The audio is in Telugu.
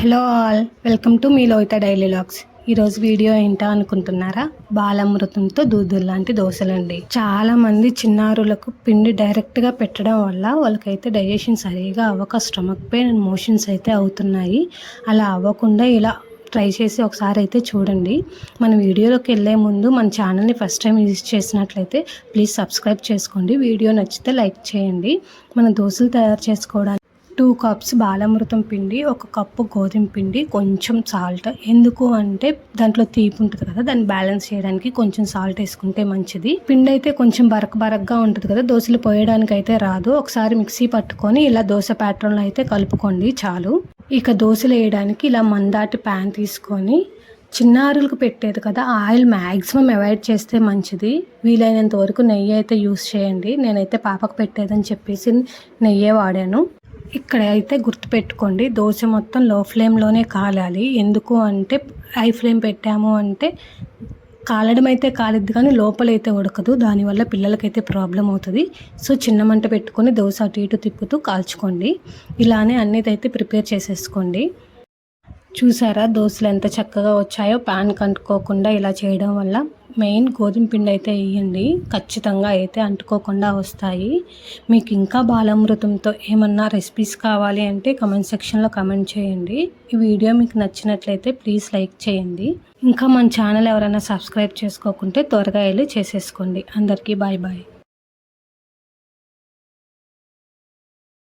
హలో ఆల్, వెల్కమ్ టు మీ లోహిత డైలీ లాగ్స్. ఈరోజు వీడియో ఏంటో అనుకుంటున్నారా? బాలామృతంతో దూదులు లాంటి దోశలండి. చాలా మంది చిన్నారులకు పిండి డైరెక్ట్గా పెట్టడం వల్ల వాళ్ళకైతే డైజెషన్ సరిగా అవ్వక స్టమక్ పెయిన్ అండ్ మోషన్స్ అయితే అవుతున్నాయి. అలా అవ్వకుండా ఇలా ట్రై చేసి ఒకసారి అయితే చూడండి. మన వీడియోలోకి వెళ్ళే ముందు మన ఛానల్ని ఫస్ట్ టైం యూజ్ చేసినట్లయితే ప్లీజ్ సబ్స్క్రైబ్ చేసుకోండి. వీడియో నచ్చితే లైక్ చేయండి. మన దోశలు తయారు చేసుకోవడానికి 2 కప్స్ బాలామృతం పిండి, 1 కప్పు గోధుమ పిండి, కొంచెం సాల్ట్. ఎందుకు అంటే దాంట్లో తీపి ఉంటుంది కదా, దాన్ని బ్యాలెన్స్ చేయడానికి కొంచెం సాల్ట్ వేసుకుంటే మంచిది. పిండి అయితే కొంచెం బరకగా ఉంటుంది కదా, దోశలు పోయడానికి అయితే రాదు. ఒకసారి మిక్సీ పట్టుకొని ఇలా దోశ ప్యాటర్న్లో అయితే కలుపుకోండి చాలు. ఇక దోశలు వేయడానికి ఇలా మందాటి ప్యాన్ తీసుకొని, చిన్నారులకు పెట్టేది కదా, ఆయిల్ మ్యాక్సిమం అవాయిడ్ చేస్తే మంచిది. వీలైనంత వరకు నెయ్యి అయితే యూస్ చేయండి. నేనైతే పాపకు పెట్టేదని చెప్పేసి నెయ్యే వాడాను. ఇక్కడ అయితే గుర్తుపెట్టుకోండి, దోశ మొత్తం లో ఫ్లేమ్లోనే కాలాలి. ఎందుకు అంటే హై ఫ్లేమ్ పెట్టాము అంటే కాలడం అయితే కాలిద్ది కానీ లోపలైతే ఉడకదు. దానివల్ల పిల్లలకైతే ప్రాబ్లం అవుతుంది. సో చిన్న మంట పెట్టుకొని దోశ అటు ఇటు తిప్పుతూ కాల్చుకోండి. ఇలానే అన్నిదైతే ప్రిపేర్ చేసేసుకోండి. చూసారా దోశలు ఎంత చక్కగా వచ్చాయో? ప్యాన్ కంటుకోకుండా ఇలా చేయడం వల్ల. మెయిన్ గోధుమ పిండి అయితే వేయండి, ఖచ్చితంగా అయితే అంటుకోకుండా వస్తాయి. మీకు ఇంకా బాలామృతంతో ఏమన్నా రెసిపీస్ కావాలి అంటే కమెంట్ సెక్షన్లో కమెంట్ చేయండి. ఈ వీడియో మీకు నచ్చినట్లయితే ప్లీజ్ లైక్ చేయండి. ఇంకా మన ఛానల్ ఎవరైనా సబ్స్క్రైబ్ చేసుకోకుంటే త్వరగా వెళ్ళి చేసేసుకోండి. అందరికీ బాయ్ బాయ్.